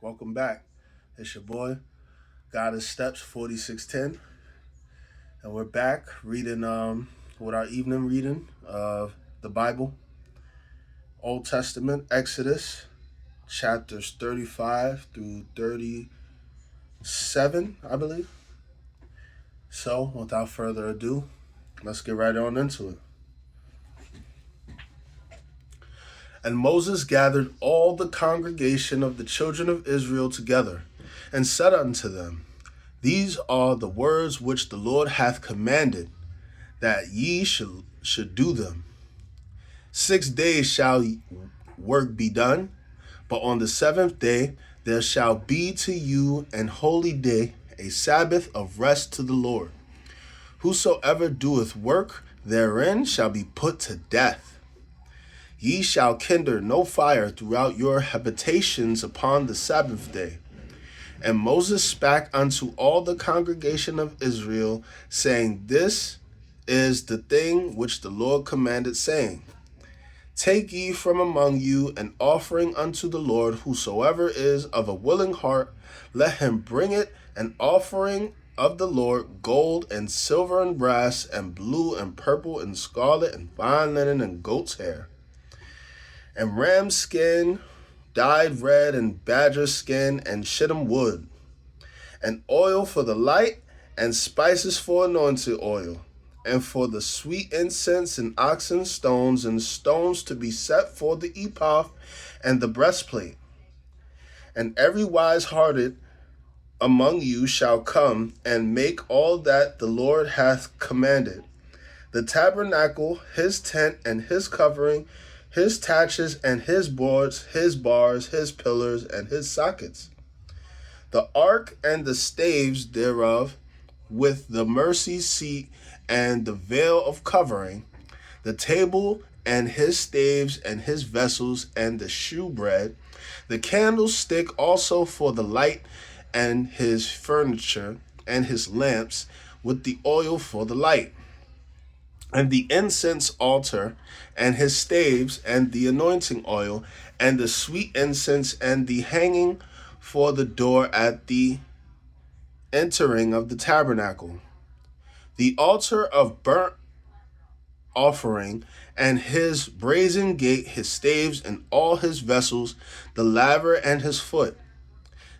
Welcome back. It's your boy, God is Steps 4610. And we're back reading with our evening reading of the Bible, Old Testament, Exodus, chapters 35 through 37, I believe. So, without further ado, let's get right on into it. And Moses gathered all the congregation of the children of Israel together, and said unto them, These are the words which the Lord hath commanded, that ye should do them. 6 days shall work be done, but on the seventh day there shall be to you an holy day, a Sabbath of rest to the Lord. Whosoever doeth work therein shall be put to death. Ye shall kindle no fire throughout your habitations upon the Sabbath day. And Moses spake unto all the congregation of Israel, saying, This is the thing which the Lord commanded, saying, Take ye from among you an offering unto the Lord, whosoever is of a willing heart, let him bring it, an offering of the Lord, gold and silver and brass, and blue and purple and scarlet and fine linen and goat's hair, and ram skin dyed red, and badger skin and shittim wood, and oil for the light, and spices for anointing oil, and for the sweet incense, and oxen stones, and stones to be set for the ephod and the breastplate. And every wise hearted among you shall come and make all that the Lord hath commanded: the tabernacle, his tent, and his covering, his taches, and his boards, his bars, his pillars, and his sockets, the ark and the staves thereof, with the mercy seat and the veil of covering, the table and his staves and his vessels, and the shewbread, the candlestick also for the light, and his furniture, and his lamps, with the oil for the light, and the incense altar, and his staves, and the anointing oil, and the sweet incense, and the hanging for the door at the entering of the tabernacle, the altar of burnt offering, and his brazen gate, his staves, and all his vessels, the laver and his foot,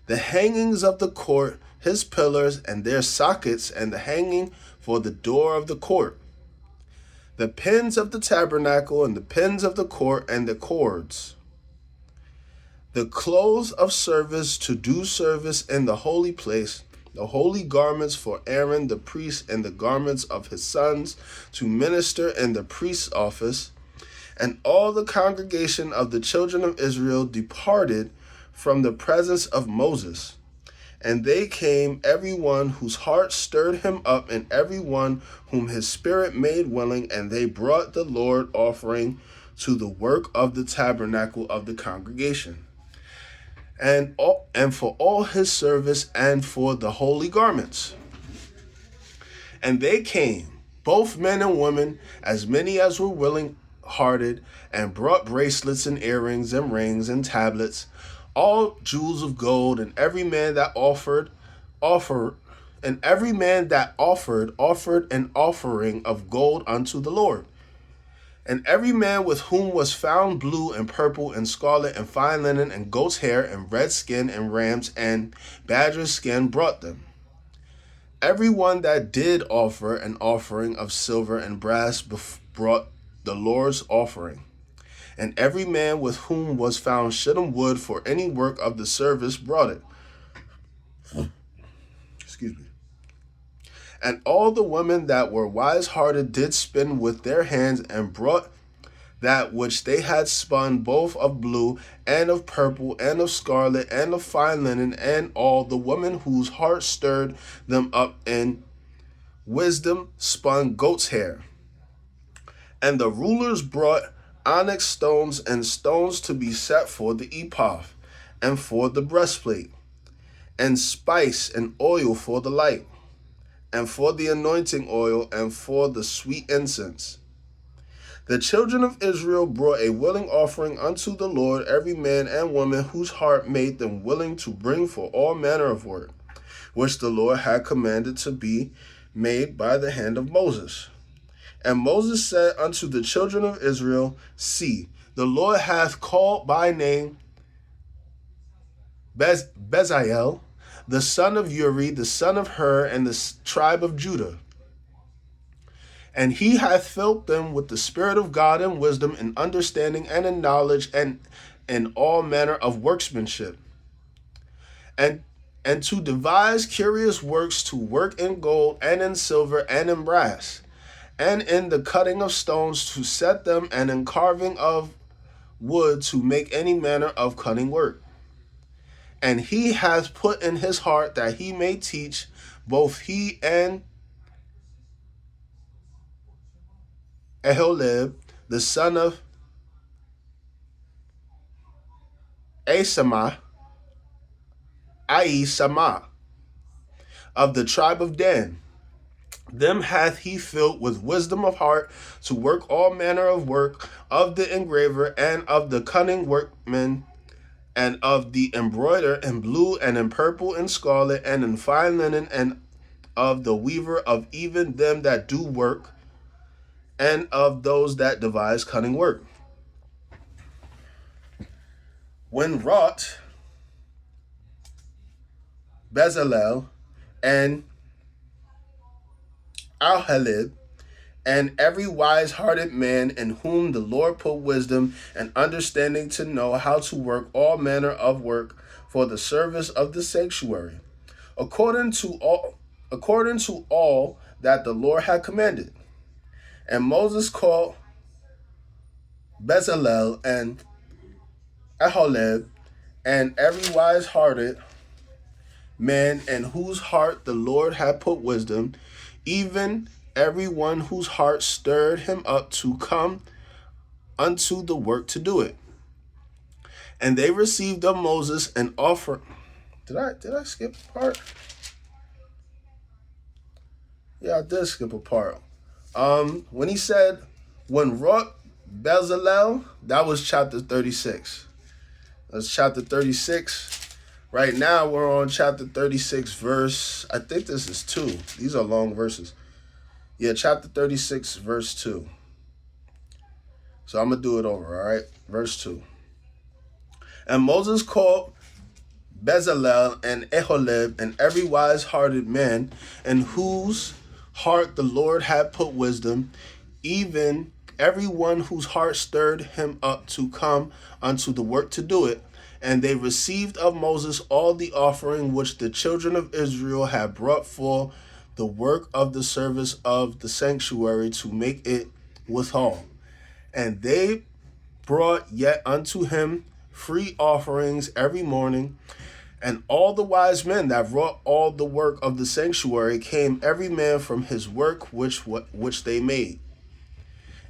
the hangings of the court, his pillars and their sockets, and the hanging for the door of the court, the pins of the tabernacle, and the pins of the court, and the cords, the clothes of service to do service in the holy place, the holy garments for Aaron the priest, and the garments of his sons to minister in the priest's office. And all the congregation of the children of Israel departed from the presence of Moses. And they came, every one whose heart stirred him up, and every one whom his spirit made willing, and they brought the Lord offering to the work of the tabernacle of the congregation, and for all his service, and for the holy garments. And they came, both men and women, as many as were willing hearted, and brought bracelets and earrings and rings and tablets, all jewels of gold, and every man that offered an offering of gold unto the Lord. And every man with whom was found blue and purple and scarlet and fine linen and goat's hair and red skin and rams and badger skin brought them. Every one that did offer an offering of silver and brass brought the Lord's offering. And every man with whom was found shittim wood for any work of the service brought it. Excuse me. And all the women that were wise-hearted did spin with their hands, and brought that which they had spun, both of blue, and of purple, and of scarlet, and of fine linen, and all the women whose heart stirred them up in wisdom spun goat's hair. And the rulers brought onyx stones, and stones to be set for the ephod, and for the breastplate, and spice and oil for the light, and for the anointing oil, and for the sweet incense. The children of Israel brought a willing offering unto the Lord, every man and woman whose heart made them willing to bring for all manner of work, which the Lord had commanded to be made by the hand of Moses. And Moses said unto the children of Israel, See, the Lord hath called by name Bezalel, the son of Uri, the son of Hur, and the tribe of Judah. And he hath filled them with the Spirit of God and wisdom and understanding and in knowledge and in all manner of workmanship. And to devise curious works, to work in gold and in silver and in brass, and in the cutting of stones to set them, and in carving of wood to make any manner of cunning work. And he hath put in his heart that he may teach, both he and Aholib, the son of Ahisamah, of the tribe of Dan. Them hath he filled with wisdom of heart to work all manner of work of the engraver and of the cunning workman and of the embroider in blue and in purple and scarlet and in fine linen and of the weaver, of even them that do work and of those that devise cunning work. When wrought Bezalel and Aholib, and every wise-hearted man in whom the Lord put wisdom and understanding to know how to work all manner of work for the service of the sanctuary, according to all that the Lord had commanded. And Moses called Bezalel and Aholib, and every wise-hearted man in whose heart the Lord had put wisdom, even every one whose heart stirred him up to come unto the work to do it. And they received of Moses an offering. Did I skip a part? Yeah, I did skip a part. When he said, when wrought Bezalel, that was chapter 36. That's chapter 36. Right now, we're on chapter 36, verse, I think this is 2. These are long verses. Yeah, chapter 36, verse 2. So I'm going to do it over, all right? Verse 2. And Moses called Bezalel and Aholib and every wise-hearted man in whose heart the Lord had put wisdom, even every one whose heart stirred him up to come unto the work to do it. And they received of Moses all the offering which the children of Israel had brought for the work of the service of the sanctuary to make it withal. And they brought yet unto him free offerings every morning. And all the wise men that wrought all the work of the sanctuary came every man from his work which they made.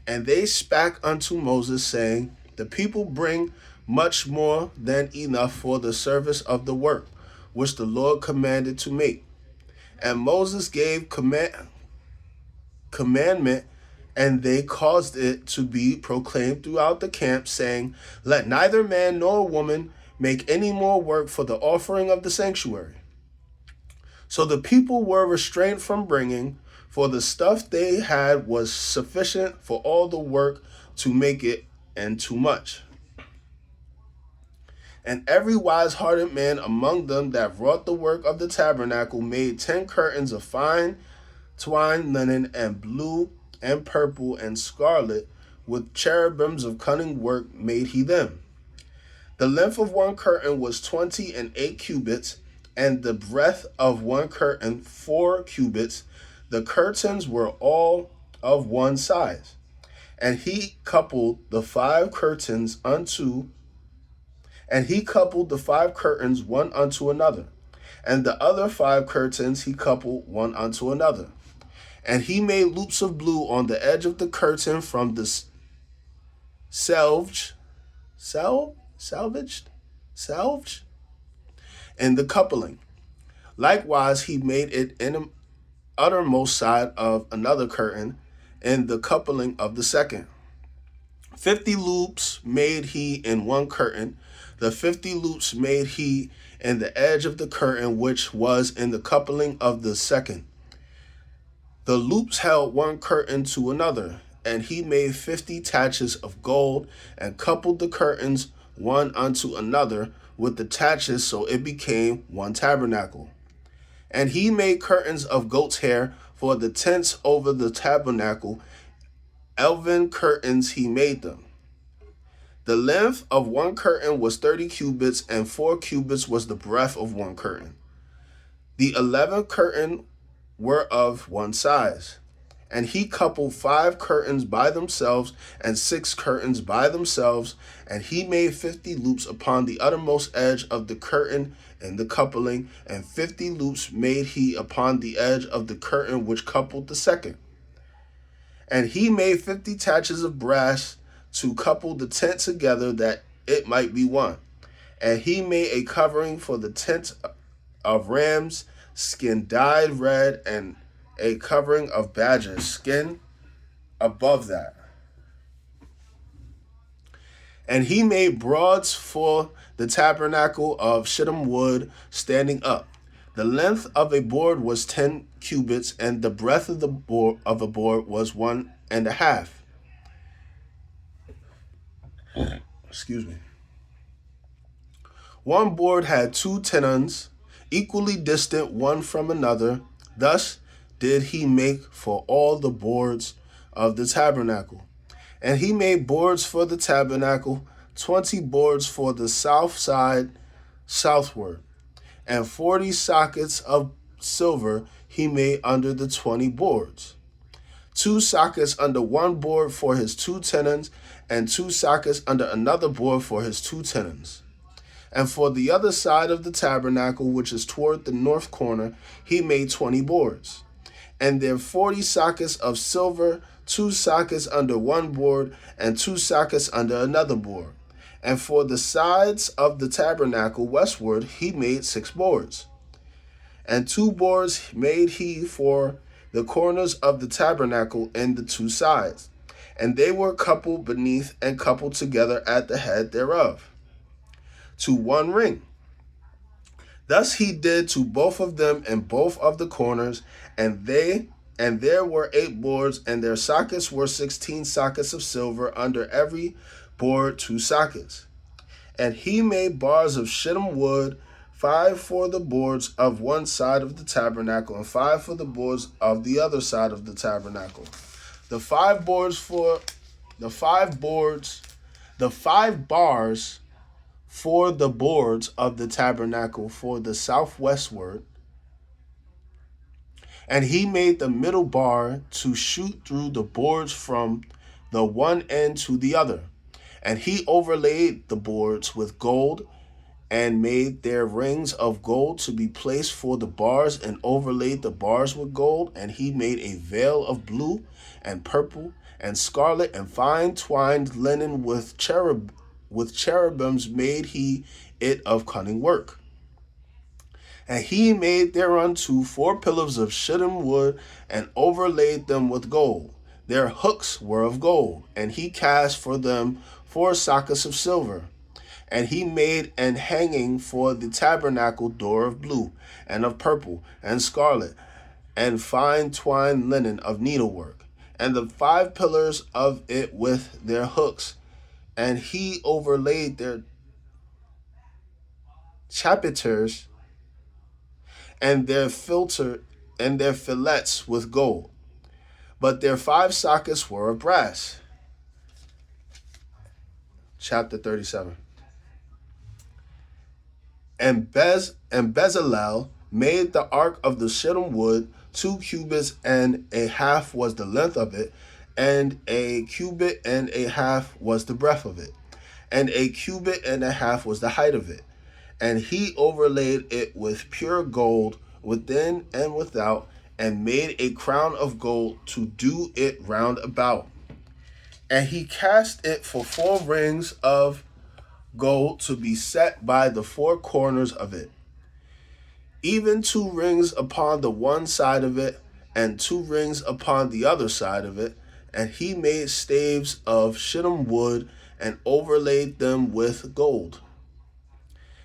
And they spake unto Moses, saying, The people bring much more than enough for the service of the work which the Lord commanded to make. And Moses gave commandment, and they caused it to be proclaimed throughout the camp, saying, Let neither man nor woman make any more work for the offering of the sanctuary. So the people were restrained from bringing, for the stuff they had was sufficient for all the work to make it, and too much. And every wise-hearted man among them that wrought the work of the tabernacle made 10 curtains of fine twined linen and blue and purple and scarlet, with cherubims of cunning work made he them. The length of one curtain was 28 cubits, and the breadth of one curtain 4 cubits. The curtains were all of one size. And he coupled the 5 curtains one unto another, and the other 5 curtains he coupled one unto another. And he made loops of blue on the edge of the curtain from the selvage in the coupling. Likewise, he made it in the uttermost side of another curtain in the coupling of the second. 50 loops made he in one curtain. The 50 loops made he in the edge of the curtain, which was in the coupling of the second. The loops held one curtain to another, and he made 50 taches of gold, and coupled the curtains one unto another with the taches, so it became one tabernacle. And he made curtains of goat's hair for the tents over the tabernacle. Elven curtains he made them. The length of one curtain was 30 cubits, and 4 cubits was the breadth of one curtain. The 11 curtains were of one size. And he coupled 5 curtains by themselves, and 6 curtains by themselves, and he made 50 loops upon the uttermost edge of the curtain in the coupling, and 50 loops made he upon the edge of the curtain which coupled the second. And he made 50 taches of brass to couple the tent together, that it might be one. And he made a covering for the tent of ram's skin dyed red, and a covering of badger's skin above that. And he made broads for the tabernacle of shittim wood standing up. The length of a board was 10 cubits, and the breadth of the board was 1.5. Excuse me. One board had 2 tenons, equally distant one from another. Thus did he make for all the boards of the tabernacle. And he made boards for the tabernacle, 20 boards for the south side southward, and 40 sockets of silver he made under the 20 boards. 2 sockets under one board for his 2 tenons, and 2 sockets under another board for his 2 tenons. And for the other side of the tabernacle, which is toward the north corner, he made 20 boards. And there 40 sockets of silver, 2 sockets under one board, and 2 sockets under another board. And for the sides of the tabernacle westward, he made 6 boards. And 2 boards made he for the corners of the tabernacle in the 2 sides. And they were coupled beneath and coupled together at the head thereof, to one ring. Thus he did to both of them in both of the corners, and there were 8 boards, and their sockets were 16 sockets of silver, under every board 2 sockets. And he made bars of shittim wood, 5 for the boards of one side of the tabernacle, and 5 for the boards of the other side of the tabernacle. The 5 bars for the boards of the tabernacle for the southwestward. And he made the middle bar to shoot through the boards from the one end to the other. And he overlaid the boards with gold, and made their rings of gold to be placed for the bars, and overlaid the bars with gold. And he made a veil of blue and purple and scarlet and fine twined linen with cherubims made he it of cunning work. And he made thereunto 4 pillars of shittim wood, and overlaid them with gold. Their hooks were of gold, and he cast for them 4 sockets of silver. And he made an hanging for the tabernacle door of blue, and of purple, and scarlet, and fine twined linen of needlework, and the 5 pillars of it with their hooks. And he overlaid their chapiters and their fillets with gold, but their 5 sockets were of brass. Chapter 37. And Bezalel made the ark of the shittim wood, 2 cubits and a half was the length of it, and a cubit and a half was the breadth of it, and a cubit and a half was the height of it. And he overlaid it with pure gold within and without, and made a crown of gold to do it round about. And he cast it for 4 rings of gold to be set by the 4 corners of it, even 2 rings upon the one side of it, and 2 rings upon the other side of it, And he made staves of shittim wood and overlaid them with gold.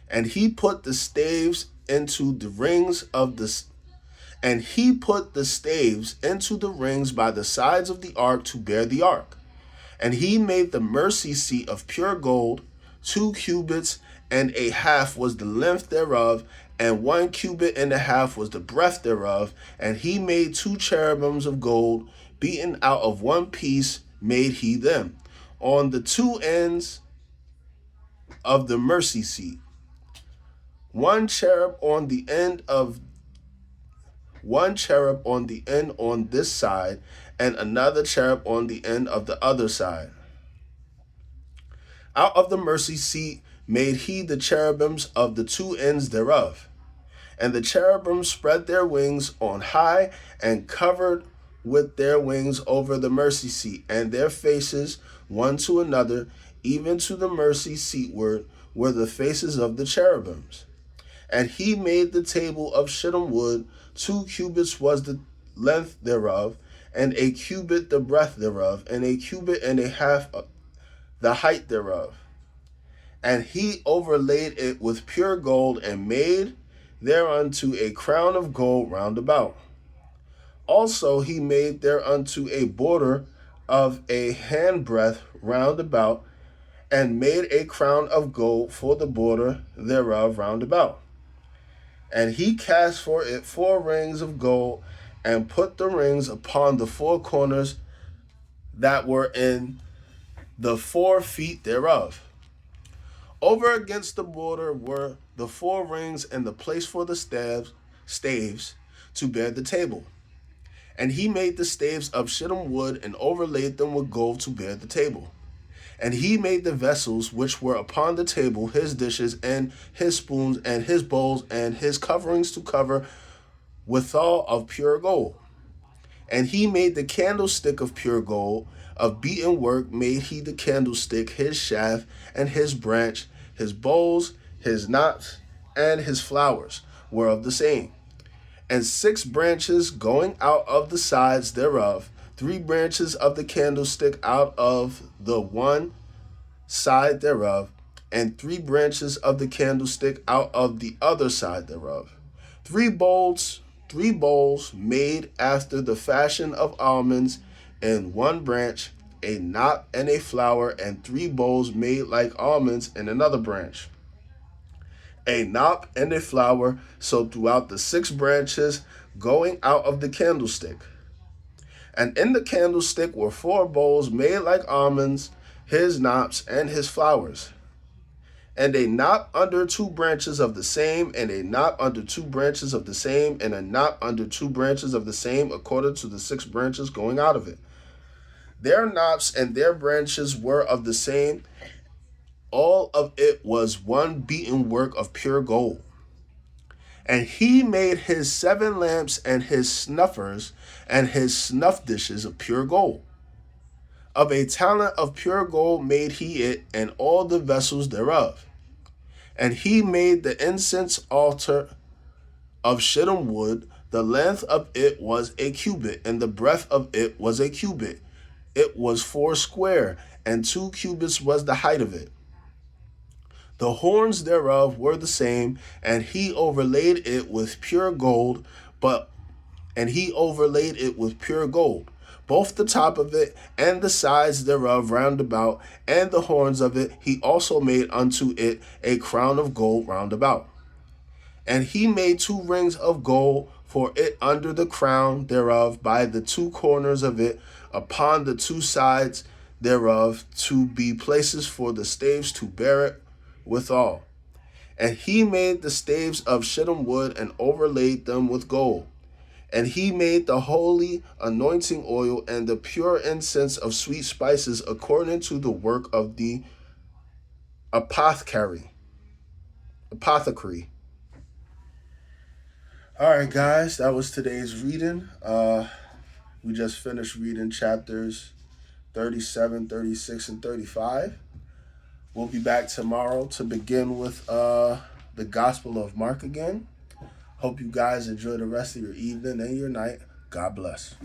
And he put the staves into the rings by the sides of the ark to bear the ark. And he made the mercy seat of pure gold. 2 cubits and a half was the length thereof, and 1 cubit and a half was the breadth thereof. And he made 2 cherubims of gold, beaten out of one piece made he them, on the 2 ends of the mercy seat. 1 cherub on the end on this side, and another cherub on the end of the other side. Out of the mercy seat made he the cherubims of the 2 ends thereof. And the cherubims spread their wings on high, and covered with their wings over the mercy seat, and their faces one to another, even to the mercy seatward, were the faces of the cherubims. And he made the table of shittim wood. 2 cubits was the length thereof, and a cubit the breadth thereof, and a cubit and a half the height thereof. And he overlaid it with pure gold, and made thereunto a crown of gold round about. Also he made thereunto a border of a handbreadth round about, and made a crown of gold for the border thereof round about. And he cast for it 4 rings of gold, and put the rings upon the 4 corners that were in the 4 feet thereof. Over against the border were the 4 rings, and the place for the staves to bear the table. And he made the staves of shittim wood, and overlaid them with gold to bear the table. And he made the vessels which were upon the table, his dishes, and his spoons, and his bowls, and his coverings to cover withal of pure gold. And he made the candlestick of pure gold. Of beaten work made he the candlestick, his shaft, and his branch, his bowls, his knops, and his flowers were of the same. And 6 branches going out of the sides thereof, 3 branches of the candlestick out of the one side thereof, and 3 branches of the candlestick out of the other side thereof. 3 bowls made after the fashion of almonds in one branch, a knot and a flower, and 3 bowls made like almonds in another branch, a knot and a flower, so throughout the 6 branches going out of the candlestick. And in the candlestick were 4 bowls made like almonds, his knops and his flowers, and a knot under 2 branches of the same, and a knot under 2 branches of the same, and a knot under 2 branches of the same, according to the 6 branches going out of it. Their knops and their branches were of the same. All of it was one beaten work of pure gold. And he made his 7 lamps, and his snuffers, and his snuff dishes of pure gold. Of a talent of pure gold made he it, and all the vessels thereof. And he made the incense altar of shittim wood. The length of it was a cubit, and the breadth of it was a cubit. It was 4 square, and 2 cubits was the height of it. The horns thereof were the same, and he overlaid it with pure gold, both the top of it and the sides thereof round about, and the horns of it. He also made unto it a crown of gold round about. And he made 2 rings of gold for it under the crown thereof, by the 2 corners of it, upon the 2 sides thereof, to be places for the staves to bear it withal. And he made the staves of shittim wood, and overlaid them with gold. And he made the holy anointing oil, and the pure incense of sweet spices, according to the work of the apothecary. All right, guys, that was today's reading. We just finished reading chapters 37, 36, and 35. We'll be back tomorrow to begin with the Gospel of Mark again. Hope you guys enjoy the rest of your evening and your night. God bless.